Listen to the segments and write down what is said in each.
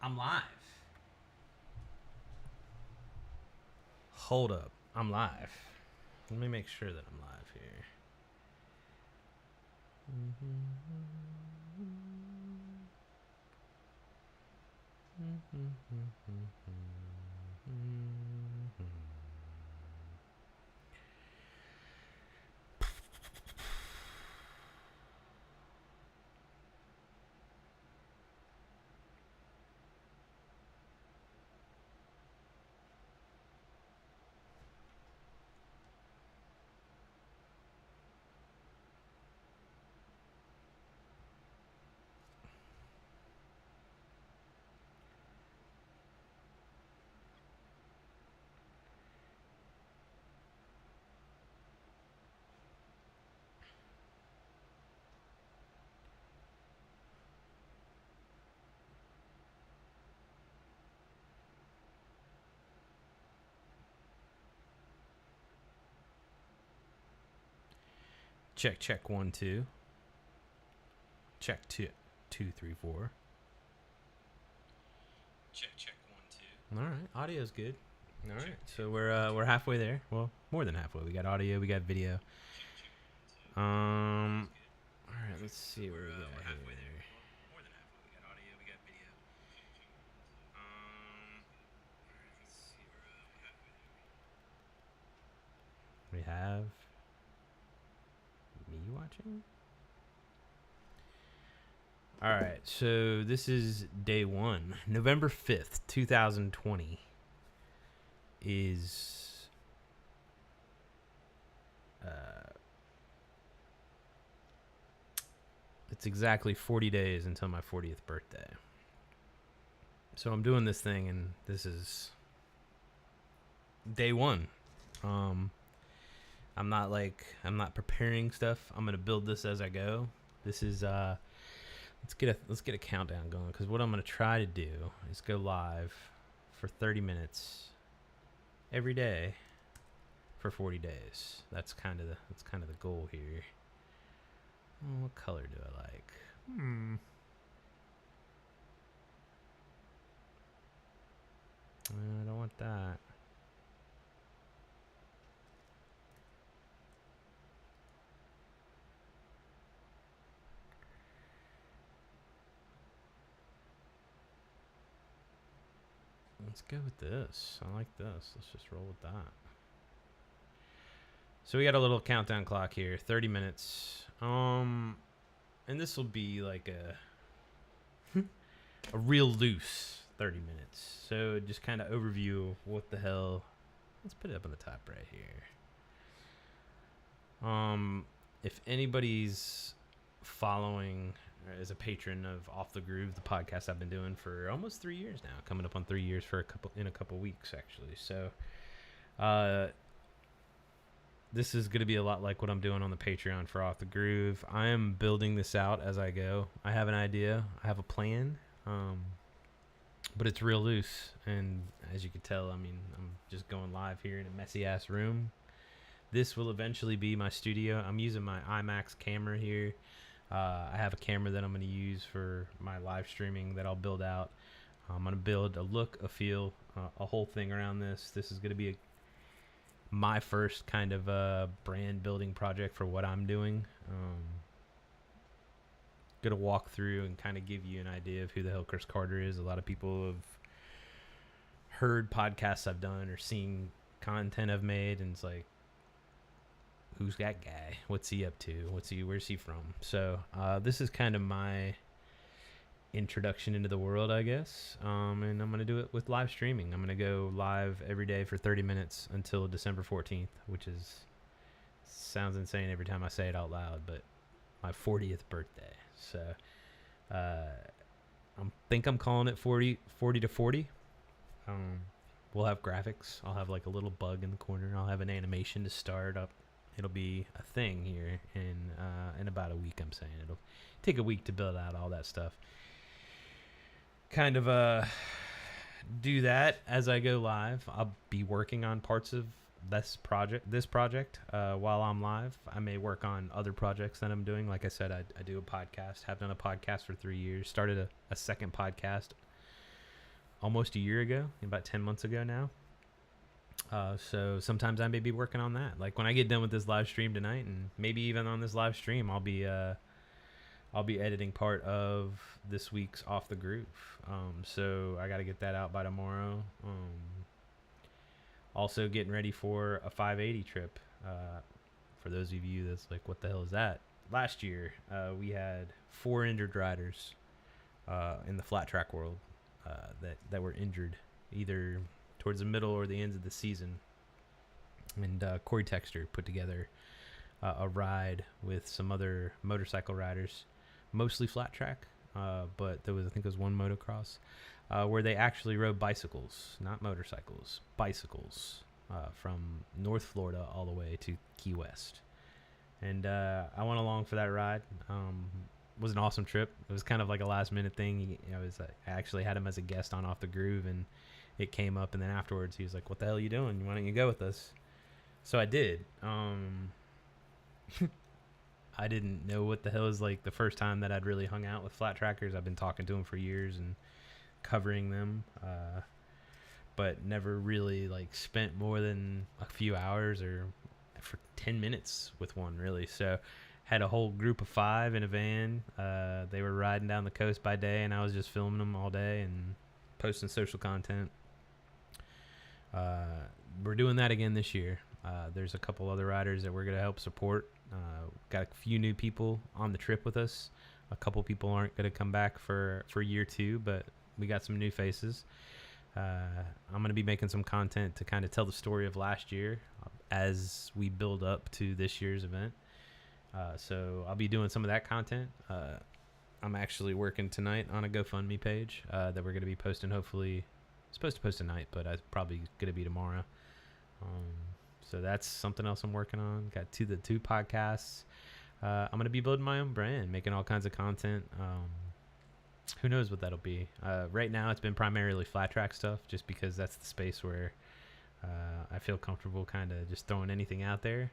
I'm live. Hold up. I'm live. Let me make sure that I'm live here. Check, check, 1, 2. Check, 2, 2, 3, 4. Check, check, 1, 2. All right, audio's good. All right, so we're halfway there. Well, more than halfway. We got audio, we got video. All right, let's see where we got halfway there. More than halfway. We got audio, we got video. All right, let's see where we're halfway there. We have me watching. All right, so this is day 1, November 5th, 2020. Is it's exactly 40 days until my 40th birthday. So I'm doing this thing, and this is day 1. I'm not preparing stuff. I'm gonna build this as I go. This is let's get a countdown going, because what I'm gonna try to do is go live for 30 minutes every day for 40 days. That's kind of the goal here. Oh, what color do I like? I don't want that. Let's go with this. I like this. Let's just roll with that. So we got a little countdown clock here, 30 minutes. And this will be like a real loose 30 minutes. So just kind of overview of what the hell. Let's put it up on the top right here. If anybody's following or is a patron of Off the Groove, the podcast I've been doing for almost 3 years now, coming up on 3 years for a couple weeks actually. So, this is going to be a lot like what I'm doing on the Patreon for Off the Groove. I am building this out as I go. I have an idea. I have a plan. But it's real loose. And as you can tell, I mean, I'm just going live here in a messy ass room. This will eventually be my studio. I'm using my IMAX camera here. I have a camera that I'm going to use for my live streaming that I'll build out. I'm going to build a look, a feel, a whole thing around this. This is going to be my first kind of brand building project for what I'm doing. Gonna walk through and kind of give you an idea of who the hell Chris Carter is. A lot of people have heard podcasts I've done or seen content I've made, and it's like, who's that guy? What's he up to? Where's he from? So this is kind of my introduction into the world, I guess. And I'm going to do it with live streaming. I'm going to go live every day for 30 minutes until December 14th, which sounds insane every time I say it out loud, but my 40th birthday. So I think I'm calling it 40 to 40. We'll have graphics. I'll have like a little bug in the corner. I'll have an animation to start up. It'll be a thing here in about a week. I'm saying it'll take a week to build out all that stuff. Kind of do that as I go live. I'll be working on parts of this project while I'm live. I may work on other projects that I'm doing. Like I said, I do a podcast. Have done a podcast for 3 years. Started a second podcast almost a year ago, about 10 months ago now. So sometimes I may be working on that. Like when I get done with this live stream tonight, and maybe even on this live stream, I'll be editing part of this week's Off the Groove. So I got to get that out by tomorrow. Also getting ready for a 580 trip. For those of you that's like, what the hell is that? Last year, we had 4 injured riders in the flat track world that were injured either towards the middle or the ends of the season. And Corey Texter put together a ride with some other motorcycle riders, mostly flat track, but I think it was one motocross, where they actually rode bicycles, not motorcycles, bicycles, from North Florida all the way to Key West. And I went along for that ride. It was an awesome trip. It was kind of like a last minute thing. I actually had him as a guest on Off the Groove, and it came up, and then afterwards he was like, "What the hell are you doing? Why don't you go with us?" So I did. I didn't know what the hell is like the first time that I'd really hung out with flat trackers. I've been talking to them for years and covering them, but never really like spent more than a few hours or for 10 minutes with one, really. So had a whole group of 5 in a van. They were riding down the coast by day, and I was just filming them all day and posting social content. We're doing that again this year. There's a couple other riders that we're going to help support. Got a few new people on the trip with us. A couple people aren't going to come back for year 2, but we got some new faces. I'm going to be making some content to kind of tell the story of last year as we build up to this year's event. So I'll be doing some of that content. I'm actually working tonight on a GoFundMe page that we're going to be posting. Hopefully, supposed to post tonight, but it's probably going to be tomorrow. So that's something else I'm working on. Got the two podcasts. I'm going to be building my own brand, making all kinds of content. Who knows what that'll be. Right now, it's been primarily flat track stuff, just because that's the space where I feel comfortable kind of just throwing anything out there,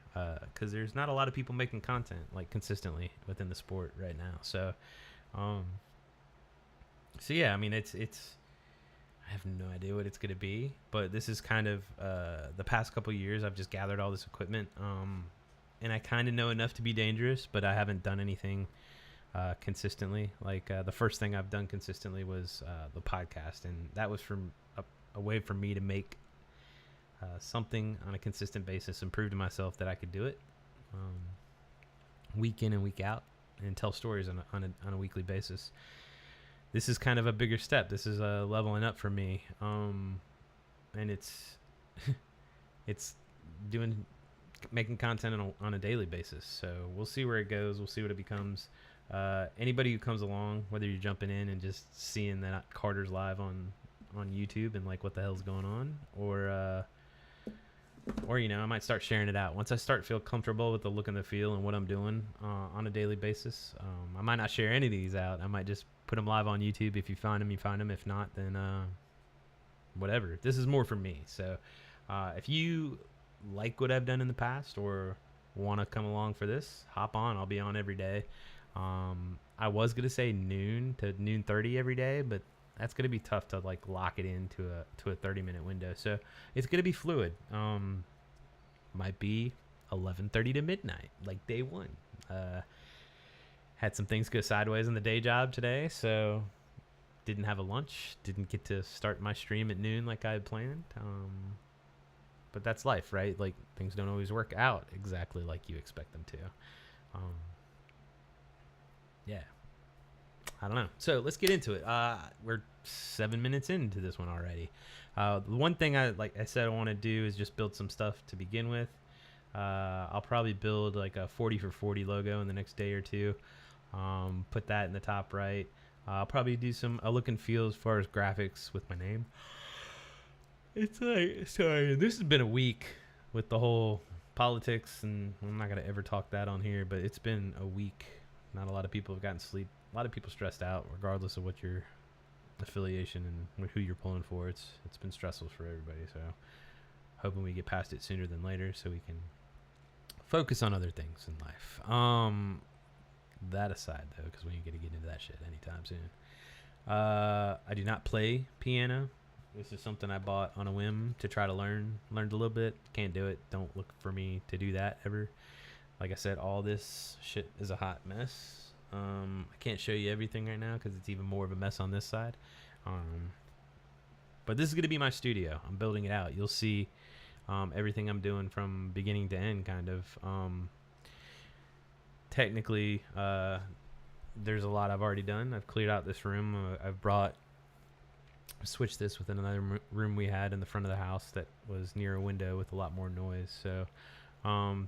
because there's not a lot of people making content like consistently within the sport right now. So yeah, I mean, it's I have no idea what it's going to be, but this is kind of the past couple of years I've just gathered all this equipment, and I kind of know enough to be dangerous, but I haven't done anything consistently. Like the first thing I've done consistently was the podcast, and that was from a way for me to make something on a consistent basis and prove to myself that I could do it week in and week out and tell stories on a weekly basis. This is kind of a bigger step. This is a leveling up for me, and it's making content on a daily basis. So we'll see where it goes. We'll see what it becomes. Anybody who comes along, whether you're jumping in and just seeing that Carter's live on YouTube and like what the hell's going on, or I might start sharing it out once I start feel comfortable with the look and the feel and what I'm doing on a daily basis. I might not share any of these out. I might just put them live on YouTube. If you find them, you find them. If not, then whatever. This is more for me. So if you like what I've done in the past or want to come along for this, hop on. I'll be on every day. I was gonna say noon to noon 30 every day, but that's gonna be tough to like lock it into a 30-minute window. So it's gonna be fluid. Might be 11:30 to midnight, like day one. Had some things go sideways in the day job today, so didn't have a lunch. Didn't get to start my stream at noon like I had planned. But that's life, right? Like things don't always work out exactly like you expect them to. Yeah. I don't know. So let's get into it. We're 7 minutes into this one already. The one thing I said I want to do is just build some stuff to begin with. I'll probably build like a 40 for 40 logo in the next day or two. Put that in the top right. I'll probably do a look and feel as far as graphics with my name. It's like, sorry, this has been a week with the whole politics, and I'm not going to ever talk that on here, but it's been a week. Not a lot of people have gotten sleep. A lot of people stressed out, regardless of what your affiliation and who you're pulling for. It's been stressful for everybody. So hoping we get past it sooner than later, so we can focus on other things in life. That aside, though, because we ain't gonna get into that shit anytime soon. I do not play piano. This is something I bought on a whim to try to learn. Learned a little bit. Can't do it. Don't look for me to do that ever. Like I said, all this shit is a hot mess. I can't show you everything right now because it's even more of a mess on this side. But this is going to be my studio. I'm building it out. You'll see everything I'm doing from beginning to end, kind of. Technically, there's a lot I've already done. I've cleared out this room. I've switched this with another room we had in the front of the house that was near a window with a lot more noise. So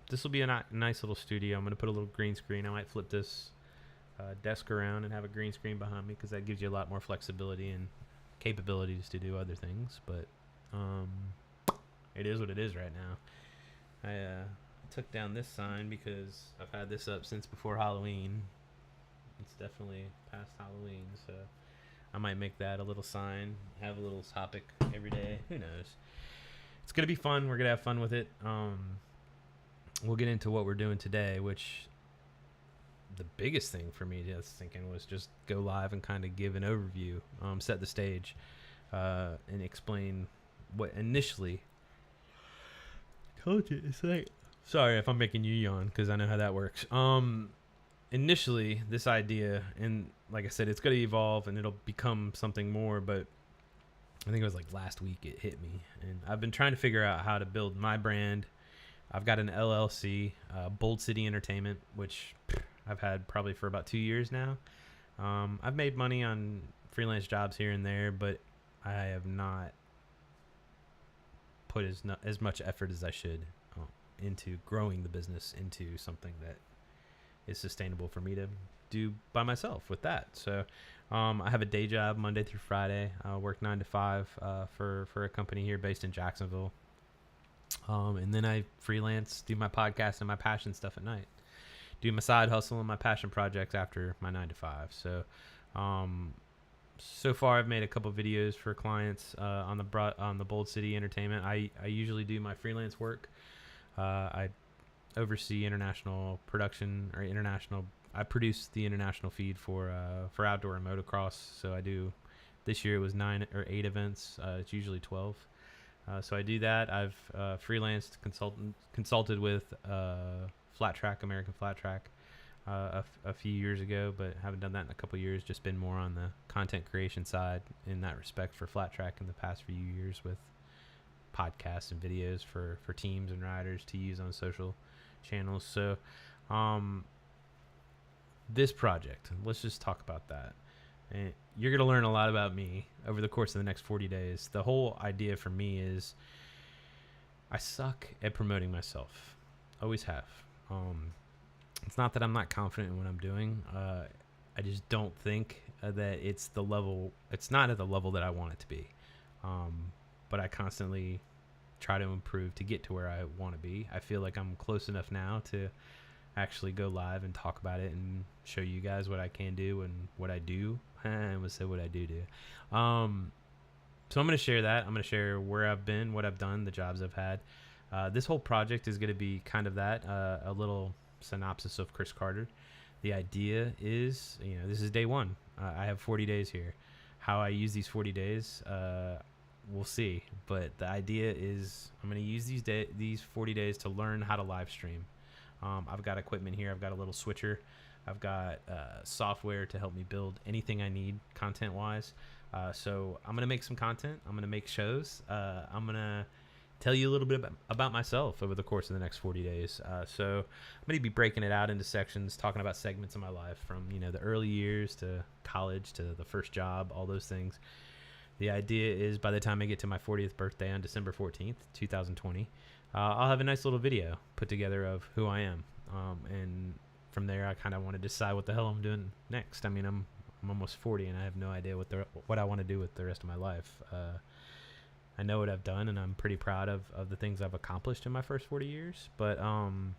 this will be a nice little studio. I'm going to put a little green screen. I might flip this desk around and have a green screen behind me because that gives you a lot more flexibility and capabilities to do other things. But it is what it is right now. I took down this sign because I've had this up since before Halloween. It's definitely past Halloween, so I might make that a little sign, have a little topic every day. Who knows? It's going to be fun. We're going to have fun with it. We'll get into what we're doing today, which the biggest thing for me just thinking was just go live and kind of give an overview, set the stage, and explain what initially told you. It's like, sorry if I'm making you yawn because I know how that works. Initially, this idea, and like I said, it's going to evolve and it'll become something more, but I think it was like last week it hit me. And I've been trying to figure out how to build my brand. I've got an LLC, Bold City Entertainment, which I've had probably for about 2 years now. I've made money on freelance jobs here and there, but I have not put as much effort as I should into growing the business into something that is sustainable for me to do by myself with that. So I have a day job Monday through Friday. I work 9 to 5 for a company here based in Jacksonville. And then I freelance, do my podcast and my passion stuff at night. Do my side hustle and my passion projects after my 9 to 5. So so far I've made a couple videos for clients on the Bold City Entertainment. I usually do my freelance work. I oversee international production or international. I produce the international feed for outdoor and motocross. So I do. This year it was 9 or 8 events. It's usually 12. So I do that. I've freelanced, consulted with Flat Track, American Flat Track, a few years ago, but haven't done that in a couple years. Just been more on the content creation side in that respect for Flat Track in the past few years with podcasts and videos for teams and riders to use on social channels. So this project, let's just talk about that. And you're going to learn a lot about me over the course of the next 40 days. The whole idea for me is I suck at promoting myself. Always have. It's not that I'm not confident in what I'm doing. I just don't think that it's not at the level that I want it to be. But I constantly try to improve to get to where I want to be. I feel like I'm close enough now to actually go live and talk about it and show you guys what I can do and what I do. I almost said what I do. So I'm going to share that. I'm going to share where I've been, what I've done, the jobs I've had. This whole project is going to be kind of that, a little synopsis of Chris Carter. The idea is, this is day one. I have 40 days here. How I use these 40 days, we'll see. But the idea is I'm going to use these 40 days to learn how to live stream. I've got equipment here. I've got a little switcher. I've got software to help me build anything I need content-wise. So I'm going to make some content. I'm going to make shows. I'm going to tell you a little bit about myself over the course of the next 40 days. So I'm going to be breaking it out into sections, talking about segments of my life from, the early years to college to the first job, all those things. The idea is by the time I get to my 40th birthday on December 14th, 2020, I'll have a nice little video put together of who I am. And from there, I kind of want to decide what the hell I'm doing next. I mean, I'm almost 40 and I have no idea what I want to do with the rest of my life. I know what I've done and I'm pretty proud of the things I've accomplished in my first 40 years, but I'm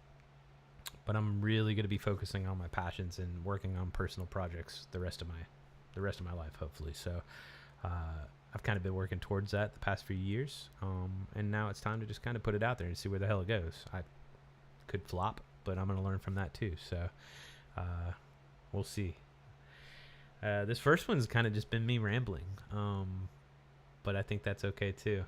really going to be focusing on my passions and working on personal projects the rest of my life, hopefully. So, I've kind of been working towards that the past few years. And now it's time to just kind of put it out there and see where the hell it goes. I could flop, but I'm going to learn from that too. So, we'll see. This first one's kind of just been me rambling. but I think that's okay too.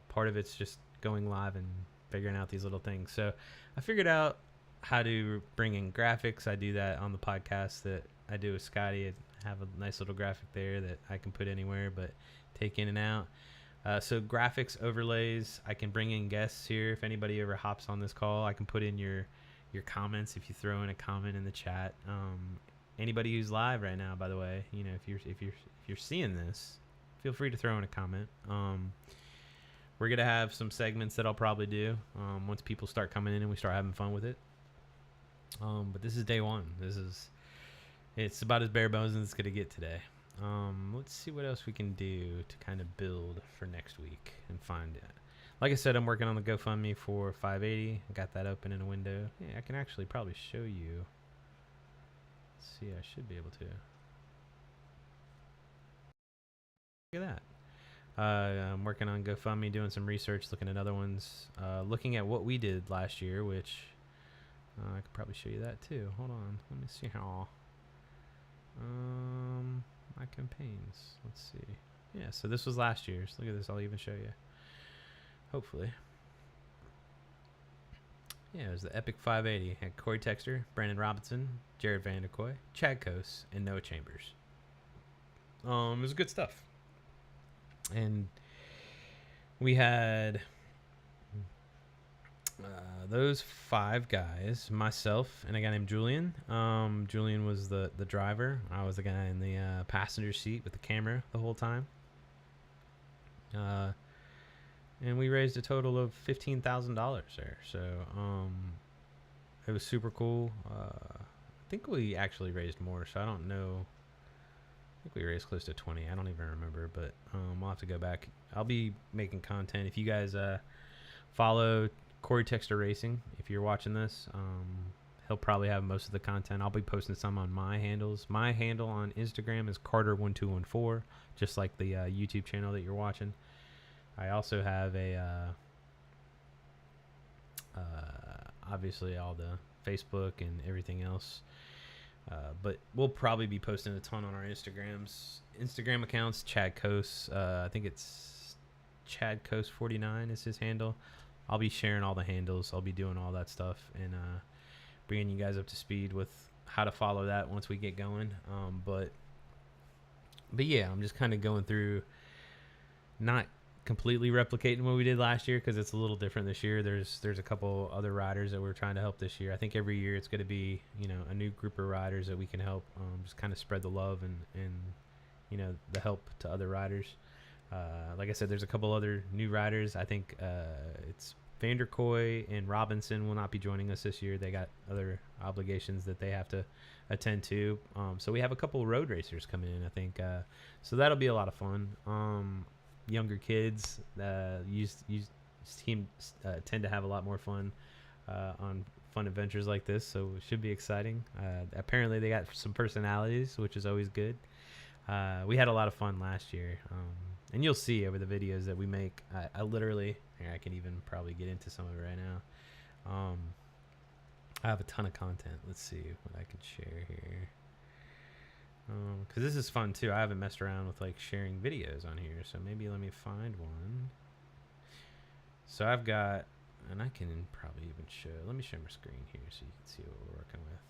Part of it's just going live and figuring out these little things. So I figured out how to bring in graphics. I do that on the podcast that I do with Scotty. I have a nice little graphic there that I can put anywhere but take in and out. So graphics, overlays, I can bring in guests here. If anybody ever hops on this call, I can put in your comments if you throw in a comment in the chat. Anybody who's live right now, by the way, you know, if you're seeing this, feel free to throw in a comment. We're gonna have some segments that I'll probably do once people start coming in and we start having fun with it. But this is day one. It's about as bare bones as it's gonna get today. Let's see what else we can do to kind of build for next week and find it. Like I said, I'm working on the GoFundMe for 580. I got that open in a window. Yeah, I can actually probably show you. Let's see, I should be able to. Look at that. I'm working on GoFundMe, doing some research, looking at other ones, looking at what we did last year, which I could probably show you that too. Hold on, let me see how. My campaigns. Let's see. Yeah, so this was last year's. Look at this. I'll even show you. Hopefully. Yeah, it was the Epic 580. Had Corey Texter, Brandon Robinson, Jared Vanderkoy, Chad Kose, and Noah Chambers. It was good stuff. And we had those 5 guys, myself and a guy named Julian. Julian was the driver. I was the guy in the passenger seat with the camera the whole time. And we raised a total of $15,000 there. So it was super cool. I think we actually raised more, so I don't know. I think we raised close to 20. I don't even remember, but we'll have to go back. I'll be making content. If you guys follow Corey Texter Racing, if you're watching this, he'll probably have most of the content. I'll be posting some on my handles. My handle on Instagram is Carter1214, just like the YouTube channel that you're watching. I also have a obviously all the Facebook and everything else, but we'll probably be posting a ton on our Instagram accounts. Chad Kose, I think it's Chad Kose 49 is his handle. I'll be sharing all the handles. I'll be doing all that stuff and bringing you guys up to speed with how to follow that once we get going. But yeah, I'm just kind of going through, not completely replicating what we did last year because it's a little different this year. There's a couple other riders that we're trying to help this year. I think every year it's going to be, you know, a new group of riders that we can help, just kind of spread the love and you know, the help to other riders. Like I said, there's a couple other new riders. I think it's Vanderkoy and Robinson will not be joining us this year. They got other obligations that they have to attend to. So we have a couple of road racers coming in, I think. So that'll be a lot of fun. Younger kids tend to have a lot more fun on fun adventures like this, so it should be exciting. Apparently they got some personalities, which is always good. We had a lot of fun last year, and you'll see over the videos that we make. I literally, here, I can even probably get into some of it right now. I have a ton of content. Let's see what I can share here. Because this is fun too. I haven't messed around with like sharing videos on here, so maybe let me find one. So I've got, and I can probably even show, let me share my screen here so you can see what we're working with.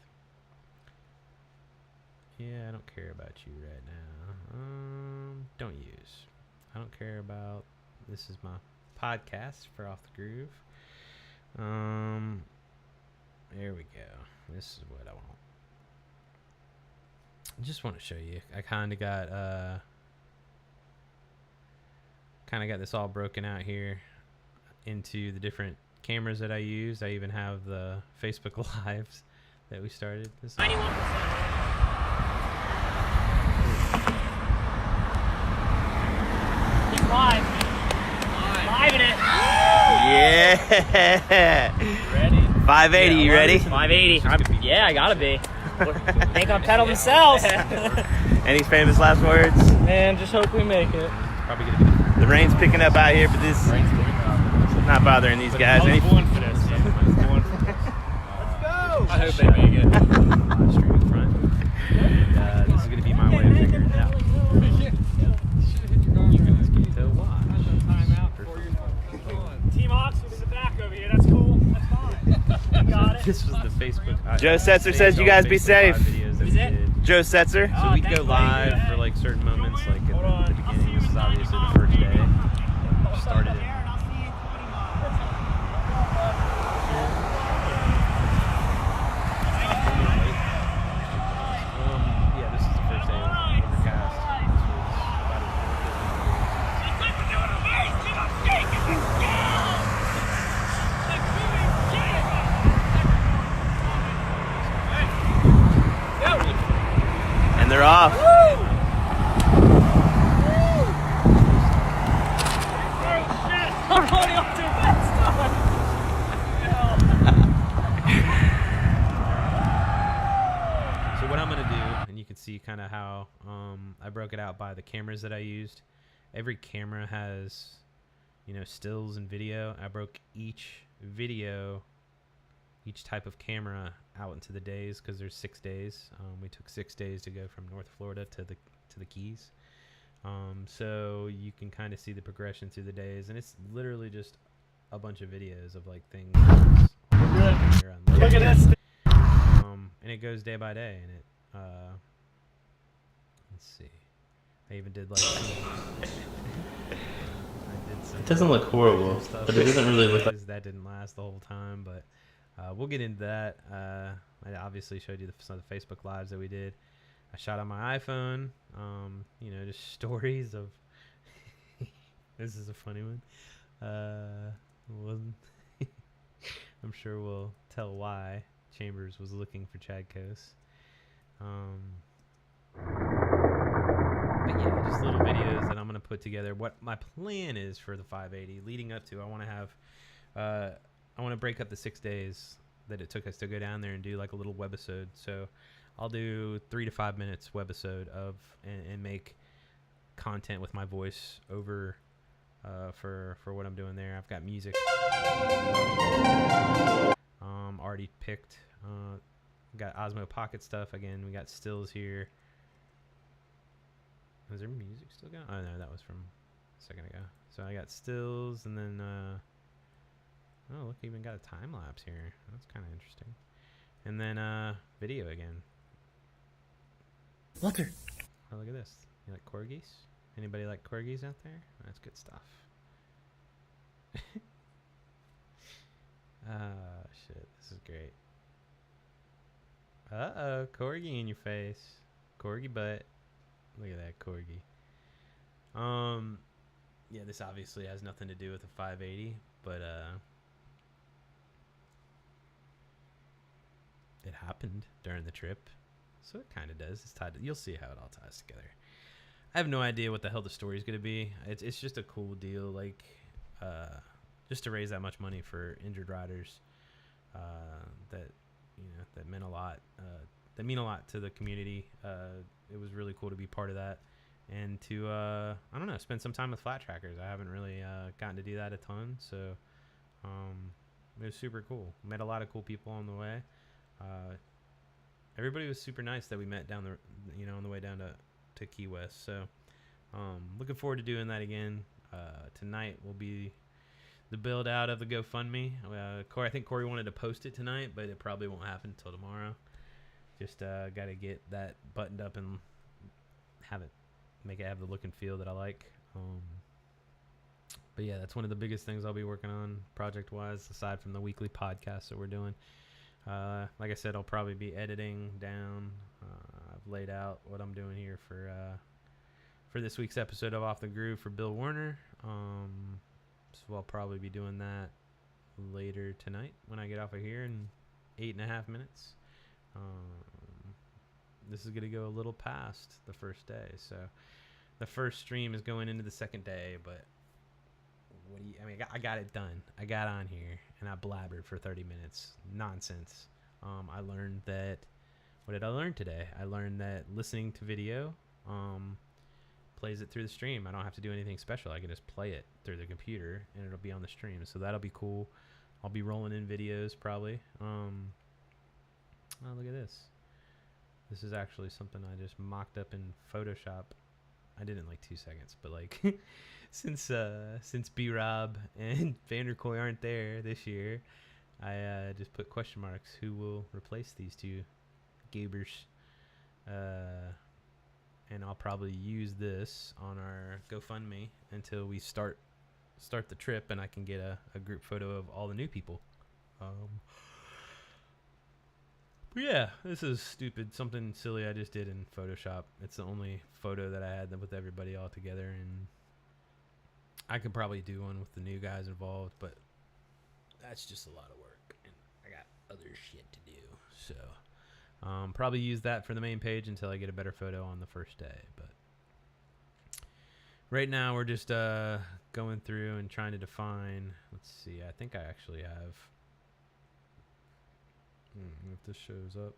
Yeah, I don't care about you right now. Don't use. I don't care about, this is my podcast for Off the Groove. There we go. This is what I want. I just want to show you. I kind of got this all broken out here into the different cameras that I use. I even have the Facebook Lives that we started. This 91%. He's live. Live in it. Yeah. Ready? 580, you ready? 580. Yeah, I gotta be. Ain't gonna pedal themselves. Any famous last words? Man, just hope we make it. Probably gonna be The rain's picking up out here, but this is not bothering these guys. I was born for this. Yeah, I was born for this. Let's go. I hope they make it. straight in front. And, this is gonna be my way of figuring it out. You can just keep the this was the Facebook. Joe Setzer says you guys be safe. Videos that we did. Joe Setzer. So we'd go live for like certain moments, like at the beginning. This is obviously the first day. Started it. Yeah, this is the first day of Overcast. This was about And they're off. So what I'm gonna do, and you can see kind of how I broke it out by the cameras that I used. Every camera has, you know, stills and video. I broke each type of camera out into the days because there's 6 days. We took 6 days to go from North Florida to the Keys. So you can kind of see the progression through the days, and it's literally just a bunch of videos of like things. Look at this. And it goes day by day, and it let's see. I even did like It doesn't look horrible, but it doesn't really look like. that didn't last the whole time, but we'll get into that. I obviously showed you some of the Facebook lives that we did. I shot on my iPhone, you know, just stories of this is a funny one. I'm sure we'll tell why Chambers was looking for Chad Coase. But yeah, just little videos that I'm going to put together. What my plan is for the 580 leading up to, I want to have, I want to break up the 6 days that it took us to go down there and do like a little webisode. So I'll do 3 to 5 minutes webisode of, and make content with my voice over, for what I'm doing there. I've got music, already picked, got Osmo Pocket stuff. Again, we got stills here. Is there music still going? Oh no, that was from a second ago. So I got stills, and then oh look, even got a time lapse here. That's kind of interesting. And then video again. Walter. Oh, look at this. You like corgis? Anybody like corgis out there? That's good stuff. Shit, this is great. Uh-oh, corgi in your face. Corgi butt. Look at that corgi. Yeah, this obviously has nothing to do with the 580, but it happened during the trip, so it kind of does. It's tied. You'll see how it all ties together. I have no idea what the hell the story is going to be. It's just a cool deal, like just to raise that much money for injured riders. That, you know, that meant a lot. That mean a lot to the community. It was really cool to be part of that, and to I don't know, spend some time with flat trackers. I haven't really gotten to do that a ton, so it was super cool. Met a lot of cool people on the way. Everybody was super nice that we met down the, you know, on the way down to Key West. So looking forward to doing that again. Tonight will be the build out of the GoFundMe. Corey, I think Corey wanted to post it tonight, but it probably won't happen until tomorrow. Just got to get that buttoned up and make it have the look and feel that I like. But yeah, that's one of the biggest things I'll be working on project-wise, aside from the weekly podcast that we're doing. Like I said, I'll probably be editing down. I've laid out what I'm doing here for this week's episode of Off the Groove for Bill Werner. So I'll probably be doing that later tonight when I get off of here in 8.5 minutes. This is going to go a little past the first day. So the first stream is going into the second day, but I got it done. I got on here and I blabbered for 30 minutes. Nonsense. I learned that, what did I learn today? I learned that listening to video plays it through the stream. I don't have to do anything special. I can just play it through the computer and it'll be on the stream. So that'll be cool. I'll be rolling in videos probably. Oh, look at this. This is actually something I just mocked up in Photoshop. I did it in like 2 seconds, but like since B-Rob and Vanderkoy aren't there this year, I just put question marks. Who will replace these two goobers? And I'll probably use this on our GoFundMe until we start the trip, and I can get a group photo of all the new people. But yeah, this is stupid. Something silly I just did in Photoshop. It's the only photo that I had with everybody all together, and I could probably do one with the new guys involved, but that's just a lot of work, and I got other shit to do. So probably use that for the main page until I get a better photo on the first day. But right now we're just going through and trying to define. Let's see. I think I actually have. If this shows up.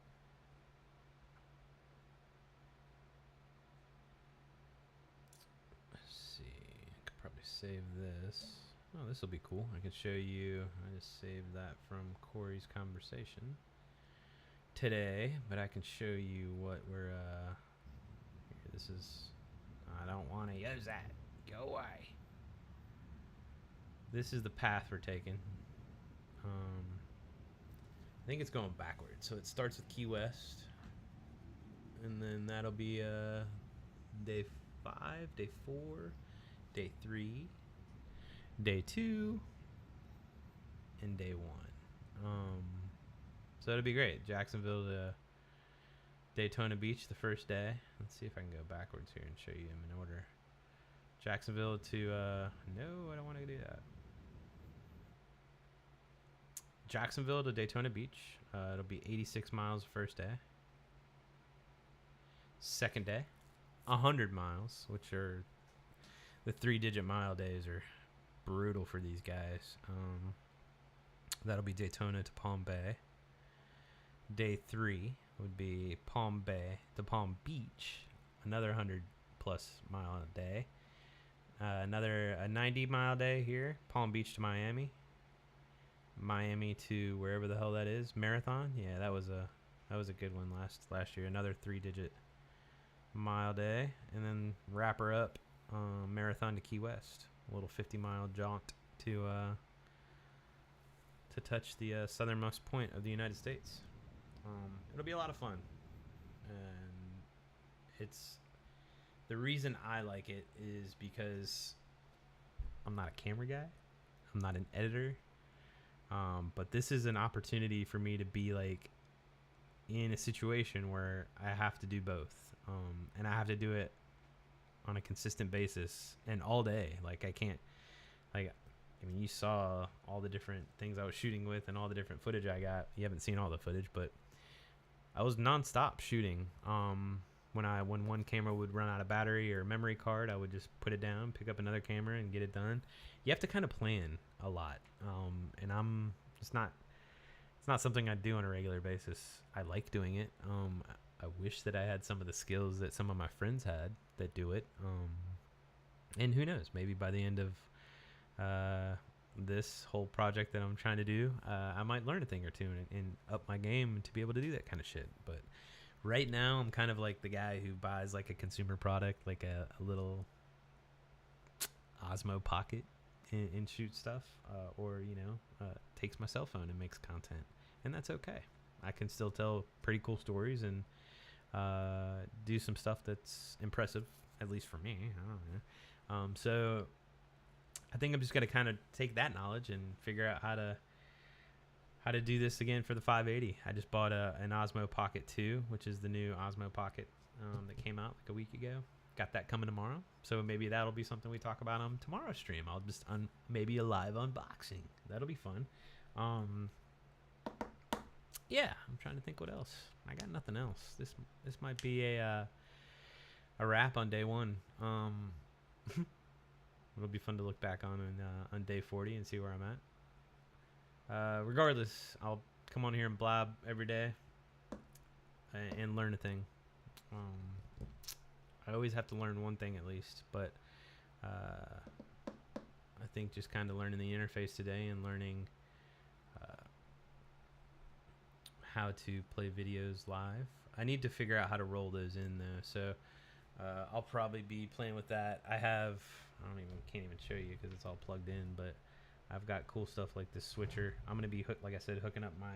Let's see. I could probably save this. Oh, this will be cool. I can show you. I just saved that from Corey's conversation today, but I can show you what we're. Here, this is. I don't want to use that. Go away. This is the path we're taking. I think it's going backwards. So it starts with Key West, and then that'll be day 5, day 4, day 3, day 2, and day 1. So it'll be great. Jacksonville to Daytona Beach the first day. Let's see if I can go backwards here and show you them in order. Jacksonville to no, I don't want to do that. Jacksonville to Daytona Beach. It'll be 86 miles the first day. Second day, 100 miles, which are the 3-digit mile days are brutal for these guys. That'll be Daytona to Palm Bay. Day 3 would be Palm Bay to Palm Beach, another 100+ mile a day. Another 90-mile day here, Palm Beach to Miami. Miami to wherever the hell that is, Marathon. Yeah, that was a good one last year. Another 3-digit mile day, and then wrap her up, Marathon to Key West. A little 50-mile jaunt to touch the southernmost point of the United States. It'll be a lot of fun, and it's the reason I like it is because I'm not a camera guy, I'm not an editor. But this is an opportunity for me to be like in a situation where I have to do both. And I have to do it on a consistent basis and all day. Like I can't, like, I mean, you saw all the different things I was shooting with and all the different footage I got. You haven't seen all the footage, but I was nonstop shooting. When one camera would run out of battery or memory card, I would just put it down, pick up another camera, and get it done. You have to kind of plan a lot, and it's not something I do on a regular basis. I like doing it. I wish that I had some of the skills that some of my friends had that do it. And who knows? Maybe by the end of this whole project that I'm trying to do, I might learn a thing or two and up my game to be able to do that kind of shit. But right now, I'm kind of like the guy who buys like a consumer product, like a little Osmo Pocket, and shoots stuff, or takes my cell phone and makes content, and that's okay. I can still tell pretty cool stories and do some stuff that's impressive, at least for me. I don't know. So I think I'm just gonna kind of take that knowledge and figure out how to do this again for the 580. I just bought an Osmo Pocket 2, which is the new Osmo Pocket that came out like a week ago. Got that coming tomorrow, so maybe that'll be something we talk about on tomorrow's stream. I'll just maybe a live unboxing. That'll be fun. Yeah, I'm trying to think what else. I got nothing else. This might be a wrap on day 1. It'll be fun to look back on day 40 and see where I'm at. Regardless, I'll come on here and blab every day and learn a thing. I always have to learn one thing at least, but I think just kind of learning the interface today and learning how to play videos live. I need to figure out how to roll those in though, so I'll probably be playing with that. Can't even show you because it's all plugged in, but I've got cool stuff like this switcher. I'm gonna be like I said, hooking up my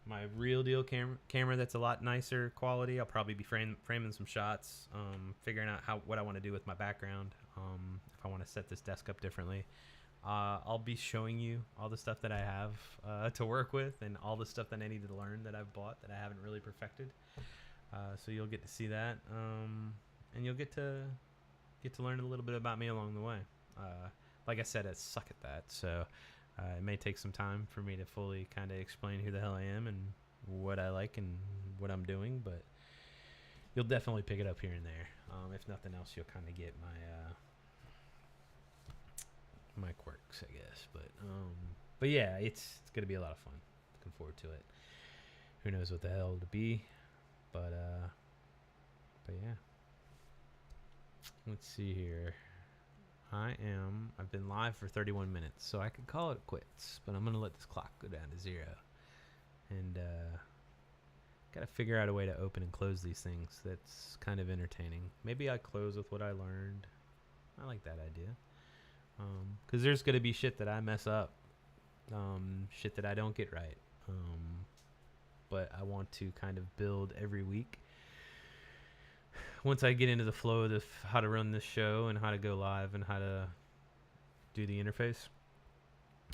my real deal camera that's a lot nicer quality. I'll probably be framing some shots, figuring out what I want to do with my background. If I want to set this desk up differently, I'll be showing you all the stuff that I have to work with, and all the stuff that I need to learn that I've bought that I haven't really perfected. So you'll get to see that, and you'll get to learn a little bit about me along the way. Like I said, I suck at that, so it may take some time for me to fully kind of explain who the hell I am and what I like and what I'm doing, but you'll definitely pick it up here and there. If nothing else, you'll kind of get my quirks, I guess. But yeah, it's gonna be a lot of fun. Looking forward to it. Who knows what the hell it'll be, but yeah. Let's see here. I've been live for 31 minutes, so I could call it quits, but I'm going to let this clock go down to 0. And got to figure out a way to open and close these things that's kind of entertaining. Maybe I close with what I learned. I like that idea. Because there's going to be shit that I mess up, shit that I don't get right. But I want to kind of build every week. Once I get into the flow of how to run this show and how to go live and how to do the interface,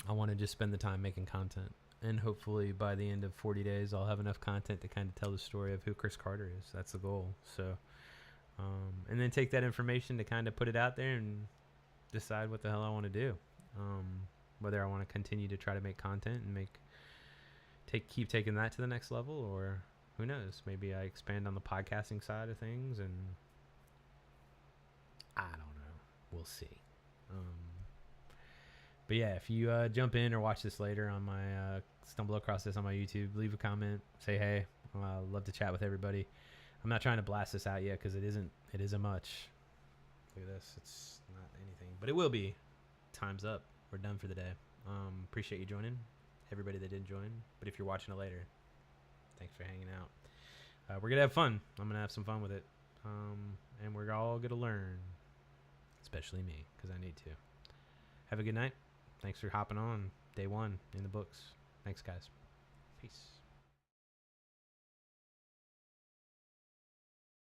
I want to just spend the time making content. And hopefully by the end of 40 days, I'll have enough content to kind of tell the story of who Chris Carter is. That's the goal. So, and then take that information to kind of put it out there and decide what the hell I want to do. Whether I want to continue to try to make content and keep taking that to the next level, or who knows? Maybe I expand on the podcasting side of things, and I don't know. We'll see. But yeah, if you jump in or watch this later on my stumble across this on my YouTube, leave a comment, say hey. I'd love to chat with everybody. I'm not trying to blast this out yet because it isn't much. Look at this. It's not anything, but it will be. Time's up. We're done for the day. Appreciate you joining. Everybody that didn't join, but if you're watching it later, thanks for hanging out. We're gonna have fun. I'm gonna have some fun with it, and we're all gonna learn, especially me, because I need to. Have a good night. Thanks for hopping on. Day 1 in the books. Thanks, guys. Peace.